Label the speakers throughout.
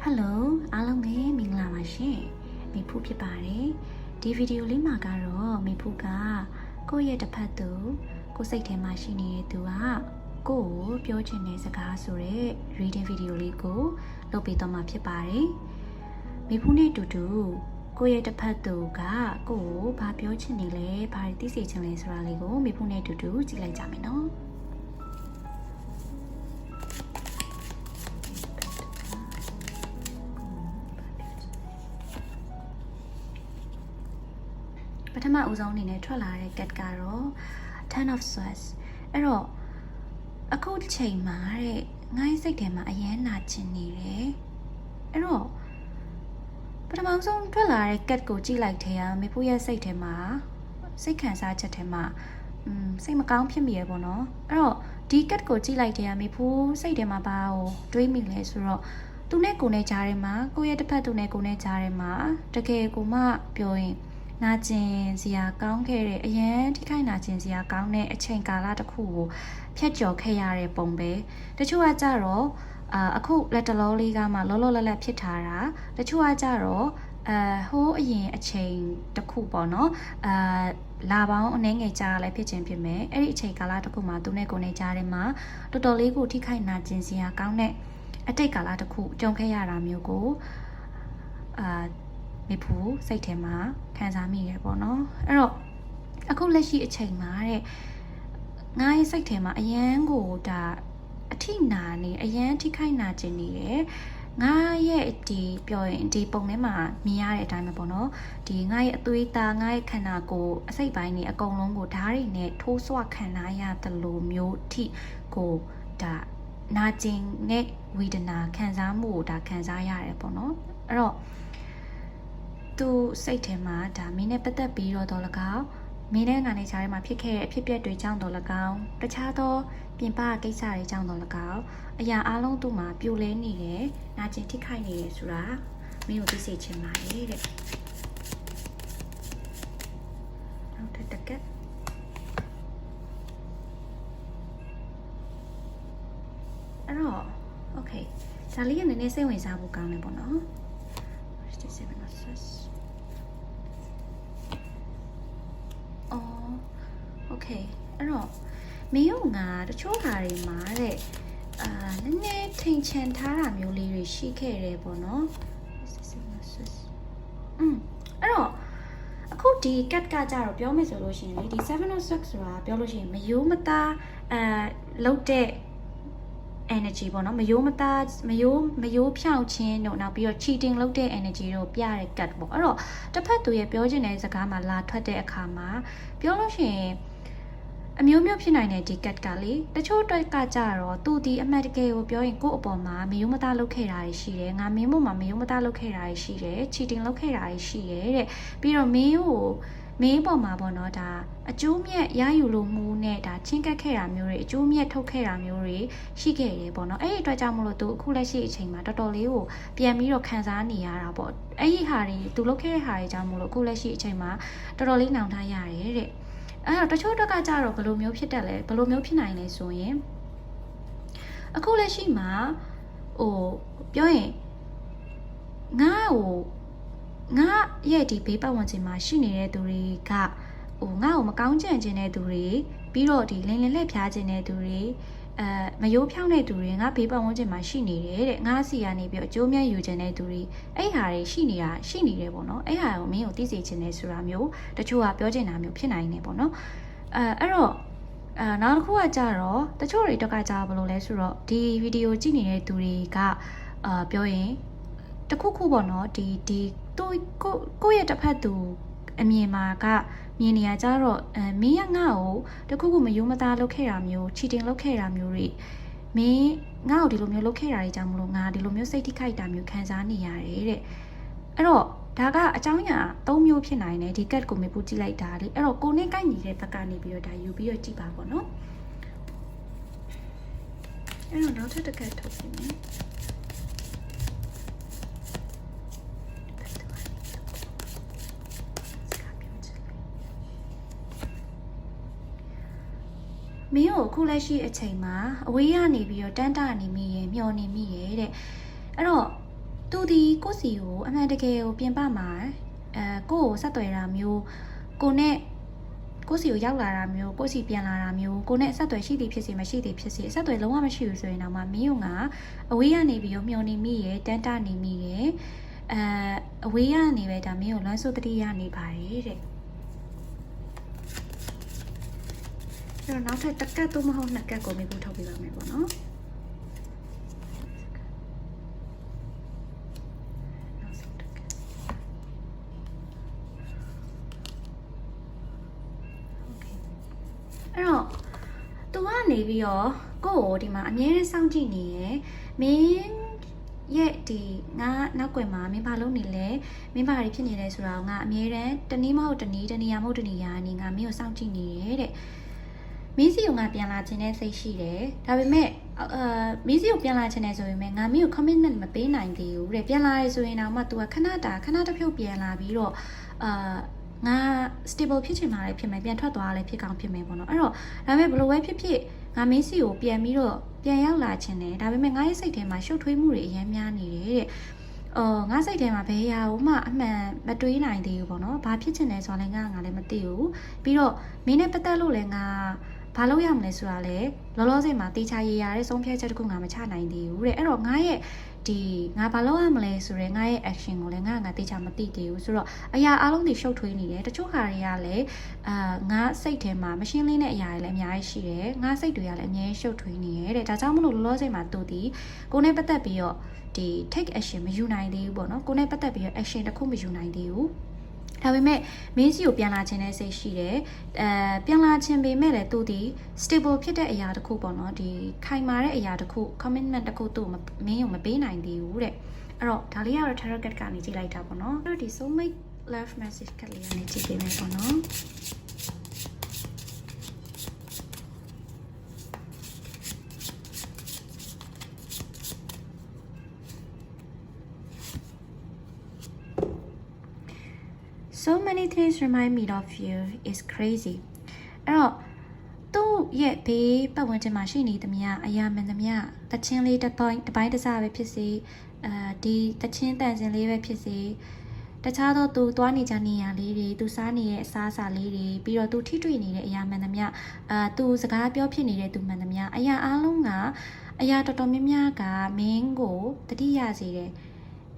Speaker 1: Hello အားလုံးပဲမင်္ဂလာပါရှင်မိဖူးဖြစ်ပါတယ်ဒီဗီဒီယိုလေးမှာကတော့မိဖူးကကိုယ့်ရဲ့တစ်ဖက်သူကိုယ်စိတ်ထဲမှာရှိနေတဲ့သူကကိုယ့်ကိုပြောချင်တဲ့စကားဆိုတဲ့ reading ဗီဒီယိုလေးကိုလုပ်ပေးတော့မှာဖြစ်ပါတယ်မိဖူးနဲ့တူတူကိုယ့်ရဲ့တစ်ဖက်သူကကိုယ့်ကိုဘာပြောချင်နေလဲဘာသိစေချင်လဲဆိုတာလေးကိုမိဖူးနဲ့တူတူကြည့်လိုက်ကြမယ်နော်ပထမအဦးဆုံးအနေနဲ့ထွက်လာတဲ့ cat ကတော့ Ten of Swords အဲ့တော့အခုချိန်မှာတဲ့ငါ့စိတ်ထဲမှာအယမ်းနာကျင်နေတယ်အဲ့တော့ပထမဆုံးထွက်လာတဲ့ cat ကိုကြည့်လိုက်တဲ့မေဖူးရဲ့စိတ်ထဲမှာစိတ်ခံစားချက်ထဲမှာစိတ်မကောင်းဖြစ်မိရပေါ့နော်အဲ့တော့ဒီ cat ကိုကြည့်လိုက်တဲ့မေဖူးစိတ်ထဲမှာဘာကိုတွေးမိလဲဆိုတော့သူနဲ့ကိုယ်နဲ့ကြားထဲမှာကိုယ့်ရဲ့တစ်ဖက်သူနဲ့ကိုယ်နဲ့ကြားထဲမှာတကယ်ကိုမှပြောရင်နာကျင်စရာကောင်းခဲ့တဲ့အရန်ထိခိုက်နာကျင်စရာကောင်းတဲ့အချိန်ကာလတစ်ခုကိုဖျက်ကျော်ခဲ့ရတဲ့ပုံပဲတချို့ကကြတော့အခုလက်တလောလေးကမှလောလောလတ်လတ်ဖြစ်ထားတာတချို့ကကြတော့ဟိုးအရင်အချိန်တစ်ခုပေါ့နော်လာပေါင်းအနည်းငယ်ကြာလည်းဖြစ်ခြင်းဖြစ်မယ်အဲ့ဒီအချိန်ကာလတစ်ခုမှာသူနဲ့ကိုယ်နဲ့ကြားထဲမှာတော်တော်လေးကိုထိခိုက်နာကျင်စရာကောင်းတဲ့အတိတ်ကာလတစ်ခုကြုံခဲ့ရတာမျိုးကိုမိဖူးစိတ်ထဲမှာခံစားမိရပေါ့နော်အဲ့တော့အခုလက်ရှိအချိန်မှာတဲ့ငါရဲ့စိတ်ထဲမှာအယမ်းကိုဒါအထိနာနေအယမ်းထိခိုက်နာကျင်နေတယ်ငါရဲ့ဒီပြောရင်ဒီပုံထဲမှာမြင်ရတဲ့အတိုင်းပဲပေါ့နော်ဒီငါရဲ့အသွေးသားငါရဲ့ခန္ဓာကိုယ်အစိတ်ပိုင်းတွေအကုန်လုံးကိုဓာတ်တွေနဲ့ထိုးဆွခံရရတယ်လို့မျိုးထိကိုဒါနာကျင်တဲ့ဝေဒနာခံစားမှုကိုဒါခံစားရတယ်ပေါ့နော်အဲ့တော့သူစိတ်ထဲမှာဒါမင်းနဲ့ပတ်သက်ပြီးတော့၎င်းမင်းနဲ့ငါနဲ့ခြားထဲမှာဖြစ်ခဲ့တဲ့အဖြစ်အပျက်တွေကြောင့်တော့၎င်းတခြားသောပြင်ပကိစ္စတွေကြောင့်တော့၎င်းအရာအလုံးသူ့မှာပြိုလဲနေတယ်နာကျင်ထိခိုက်နေတယ်ဆိုတာမင်းကိုသိစေချင်ပါတယ်တဲ့နောက်တစ်ကက်အဲ့တော့ okay ဒါလေးကနည်းနည်းစိတ်ဝင်စားဖို့ကောင်းတယ်ပေါ့နော်Okay အဲ့တော့မင်းတို့ငါတချို့ဟာတွေမှာတဲ့နည်းနည်းထိန်ချန်ထားတာမျိုးလေးတွေရှိခဲ့တယ်ပေါ့နော်အဲ့တော့အခုဒီ cat ကကြတော့ပြောမယ်ဆိုလို့ရှိရင်လေဒီ Seven of Swords ဆိုတာပြောလို့ရှိရင်မယိုးမသားလောက်တဲ့ energy ပေါ့နော်မယိုးဖြောင့်ခြင်းတို့နောက်ပြီးတော့ cheating လုပ်တဲ့ energy တို့ပြတဲ့ cat ပေါ့အဲ့တော့တစ်ဖက်သူရဲ့ပြောချင်တဲ့စကားမှာလာထွက်တဲ့အခါမှာပြောလို့ရှိရင်အမျိုးမျိုးဖြစ်နိုင်တဲ့ဒီ cat ကလေတချို့အတွက်ကကြတော့သူဒီအမှတ်တကယ်ကိုပြောရင်ကိုယ့်အပေါ်မှာမယိုးမသားလုပ်ခဲ့တာရှိတယ်ငါမင်းပေါ်မှာမယိုးမသားလုပ်ခဲ့တာရှိတယ် cheating လုပ်ခဲ့တာရှိတယ်တဲ့ပြီးတော့မင်းပေါ်မှာပေါ့နော်ဒါအကျိုးမြတ်ရယူလို့မှုနဲ့ဒါချင်းကပ်ခဲ့တာမျိုးတွေအကျိုးမြတ်ထုတ်ခဲ့တာမျိုးတွေရှိခဲ့တယ်ပေါ့နော်အဲ့ဒီအတွက်ကြောင့်မလို့သူအခုလက်ရှိအချိန်မှာတော်တော်လေးကိုပြန်ပြီးတော့ခံစားနေရတာပေါ့အဲ့ဒီဟာတွေသူလုပ်ခဲ့တဲ့ဟာတွေကြောင့်မလို့အခုလက်ရှိအချိန်မှာတော်တော်လေးနှောင်ထားရတယ်တဲ့အဲ့တော့တချို့တော့ကကြတော့ဘယ်လိုမျိုးဖြစ်တတ်လဲဘယ်လိုမျိုးဖြစ်နိုင်လဲဆိုရင်အခုလက်ရှိမှာပြောရင်ငါရဲ့ဒီဘေးပတ်ဝန်းကျင်မှာရှိနေတဲ့သူတွေကငါ့ကိုမကောင်းကြံ့ခြင်းတဲ့သူတွေပြီးတော့ဒီလင်းလှည့်ဖျားခြင်းတဲ့သူတွေမယိုးဖြောင်းတဲ့သူတွေငါဘေးပတ်ဝန်းကျင်မှာရှိနေတယ်တဲ့ငါစီကနေပြီးအကျိုးမြတ်ယူခြင်းတဲ့သူတွေအဲ့ဟာတွေရှိနေတယ်ပေါ့နော်အဲ့ဟာကိုမင်းကိုသိစေခြင်းနဲ့ဆိုတာမျိုးတချို့ကပြောချင်တာမျိုးဖြစ်နိုင်နေပေါ့နော်အဲ့တော့နောက်တစ်ခုကကြတော့တချို့တွေတော့ကကြဘယ်လိုလဲဆိုတော့ဒီဗီဒီယိုကြည့်နေတဲ့သူတွေကပြောရင်တခုခုပေါ့နော်ဒီကိုယ့်ရဲ့တစ်ဖက်သူအမြင်မှာကမြင်နေရကြတော့မင်းကငါ့ကိုတခုခုမယိုးမသားလုပ်ခဲ့တာမျိုး cheating လုပ်ခဲ့တာမျိုးတွေမင်းငါ့ကိုဒီလိုမျိုးလုပ်ခဲ့တာတွေကြောင့်မလို့ငါဒီလိုမျိုးစိတ်ထိခိုက်တာမျိုးခံစားနေရတယ်တဲ့အဲ့တော့ဒါကအကြောင်းအရာ၃မျိုးဖြစ်နိုင်တယ်ဒီ cat ကိုမေးဖို့ကြည့်လိုက်တာလေအဲ့တော့ကိုနဲ့ကိုက်ညီတဲ့ဘက်ကနေပြီးတော့ဒါယူပြီးတော့ကြည့်ပါပေါ့နော်အဲ့တော့နောက်ထပ်တစ် cat ထုတ်ပြင်မယ်မင်းကိုခုလက်ရှိအချိန်မှာအဝေးရနေပြီးတော့တန်းတာနေမိရမျောနေမိရတဲ့အဲ့တော့ သူဒီကိုစီကိုအမှန်တကယ်ကိုပြင်ပမှာကိုကိုဆက်သွယ်တာမျိုးကိုနဲ့ကိုစီကိုရောက်လာတာမျိုးကိုစီပြန်လာတာမျိုးကိုနဲ့အဆက်အသွယ်ရှိသည်ဖြစ်စေမရှိသည်ဖြစ်စေအဆက်အသွယ်လုံးဝမရှိဘူးဆိုရင်တော့မင်းတို့ကအဝေးကနေပြီးတော့မျောနေမိရယ်တန်းတနေမိရယ်အဝေးကနေပဲဒါမင်းကိုလွမ်းဆိုးတတိယနေပါတယ်တဲ့အဲ့တော့နောက်ထပ်တစ်ကတ်တော့မဟုတ်နှစ်ကတ်ကိုမေးဖို့ထုတ်ပြပါမယ်ပေါ့နော်အဲ့တော့သူကနေပြီးတော့ကိုကိုဒီမှာအမြဲတမ်းစောင့်ကြည့်နေရယ်မင်းရဲ့ဒီငါနောက်ွယ်မှာမင်းဘာလုပ်နေလဲမင်းဘာတွေဖြစ်နေလဲဆိုတာကိုငါအမြဲတမ်းတနည်းမဟုတ်တနည်းတနေရာမဟုတ်တနေရာနေငါမင်းကိုစောင့်ကြည့်နေရတဲ့မင်းစီကိုငါပြန်လာခြင်းနဲ့စိတ်ရှိတယ်ဒါပေမဲ့မင်းစီကိုပြန်လာခြင်းနဲ့ဆိုရင်ငါမင်းကို commitment မပေးနိုင်သေးဘူးတဲ့ပြန်လာရဆိုရင်တော့မှ तू ကခဏတစ်ဖြုတ်ပြန်လာပြီးတော့ငါ stable ဖြစ်ချင်မှလည်းဖြစ်မယ်ပြန်ထွက်သွားလည်းဖြစ်ကောင်းဖြစ်မယ်ပေါ့နော်အဲ့တော့ဒါပေမဲ့ဘယ်လိုပဲဖြစ်ငါမင်းစီကိုပြန်ပြီးတော့ပြန်ရောက်လာခြင်းနဲ့ဒါပေမဲ့ငါရဲ့စိတ်ထဲမှာရှုပ်ထွေးမှုတွေအများများနေတယ်တဲ့ငါစိတ်ထဲမှာဘယ်ရာကိုမှအမှန်မတွေးနိုင်သေးဘူးပေါ့နော်ဘာဖြစ်ချင်လဲဆိုတော့လည်းငါလည်းမသိဘူးပြီးတော့မင်းနဲ့ပတ်သက်လို့လည်းငါဘာလို့ရမလဲဆိုတာလေလောလောဆယ်မှာတေချာရရတဲ့ဆုံးဖြတ်ချက်တစ်ခုငါမချနိုင်သေးဘူးတဲ့အဲ့တော့ငါရဲ့ဒီငါဘာလို့ရမလဲဆိုရဲငါရဲ့ action ကိုလည်းငါတေချာမသိသေးဘူးဆိုတော့အရာအလုံးတွေရှုပ်ထွေးနေတယ်တချို့ဟာတွေကလည်းငါစိတ်ထဲမှာမရှင်းလင်းတဲ့အရာတွေလည်းအများကြီးရှိတယ်ငါစိတ်တွေကလည်းအများကြီးရှုပ်ထွေးနေရတဲ့ဒါကြောင့်မလို့လောလောဆယ်မှာသူဒီကိုနဲ့ပတ်သက်ပြီးတော့ဒီ take action မယူနိုင်သေးဘူးပေါ့နော်ကိုနဲ့ပတ်သက်ပြီးတော့ action တစ်ခုမယူနိုင်သေးဘူးဒါပေမဲ့မင်းစီကိုပြန်လာခြင်းနဲ့စိတ်ရှိတယ်ပြန်လာခြင်းပေမဲ့လည်းသူဒီ stable ဖြစ်တဲ့အရာတစ်ခုပေါ့နော်ဒီခိုင်မာတဲ့အရာတစ်ခု commitment တစ်ခုသူ့မင်းကိုမပေးနိုင်သေးဘူးတဲ့အဲ့တော့ဒါလေးကတော့ tarot card ကနေကြည့်လိုက်တာပေါ့နော်အဲ့တော့ဒီ soulmate love message ကလေးကနေကြည့်ပေးမယ်ပေါ့နော် So many things remind me of you is crazy အဲ့တော့သူ့ရဲ့ဘေးပတ်ဝန်းကျင်မှာရှိနေသမျှအရာမှန်သမျှတချင်းလေးတစ်ပိုင်းတစ်စားပဲဖြစ်စေဒီတချင်းတန်စင်လေးပဲဖြစ်စေတခြားသောသူသွားနေကြနေရလေးတွေသူစားနေတဲ့အစားအစာလေးတွေပြီးတော့သူထိတွေ့နေတဲ့အရာမှန်သမျှသူစကားပြောဖြစ်နေတဲ့သူမှန်သမျှအရာအလုံးကအရာတော်တော်များများကမင်းကိုတတိယစေတယ်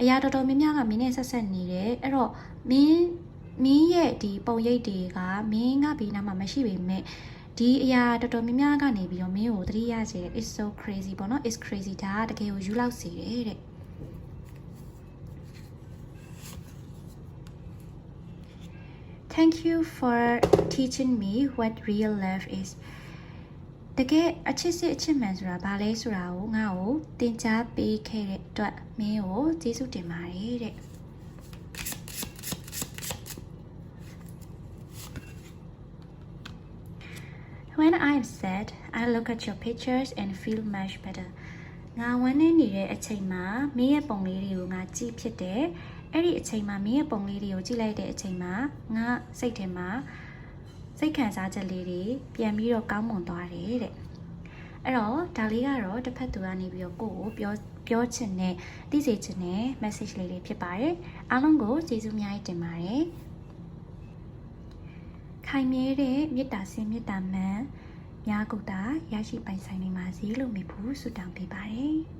Speaker 1: အရာတော်တော်များများကမင်းနဲ့ဆက်နေတယ်အဲ့တော့မင်းရဲ့ဒီပုံရိပ်တွေကမင်းကဘေးနားမှာမရှိပေမဲ့ဒီအရာတော်တော်များများကနေပြီးတော့မင်းကိုသတိရစေတယ် it's so crazy ပေါ့နော် it's crazy ဒါတကယ်ကိုယူလောက်စေတယ်တဲ့ Thank you for teaching me what real love is တကယ်အချစ်စစ်အချစ်မှန်ဆိုတာဘာလဲဆိုတာကိုငါ့ကိုသင်ကြားပေးခဲ့တဲ့အတွက်မင်းကိုကျေးဇူးတင်ပါတယ်တဲ့When I'm sad, I look at your pictures and feel much better. ငါဝမ်းနေနေတဲ့အချိန်မှာမင်းရဲ့ပုံလေးတွေကိုငါကြည့်ဖြစ်တယ်။အဲ့ဒီအချိန်မှာမင်းရဲ့ပုံလေးတွေကိုကြည့်လိုက်တဲ့အချိန်မှာငါစိတ်ထဲမှာစိတ်ခံစားချက်လေးတွေပြန်ပြီးတော့ကောင်းမွန်သွားတယ်တဲ့။အဲ့တော့ဒါလေးကတော့တစ်ဖက်သူကနေပြီးတော့ကိုယ့်ကိုပြောချင်တဲ့သိစေချင်တဲ့ message လေးတွေဖြစ်ပါတယ်။အားလုံးကိုကျေးဇူးအများကြီးတင်ပါတယ်။ခိုင်မြဲတဲ့မေတ္တာစင်မေတ္တာမှန်များကိုသာရရှိပိုင်ဆိုင်နိုင်ပါစေလို့မိဖို့ဆုတောင်းပေးပါတယ်။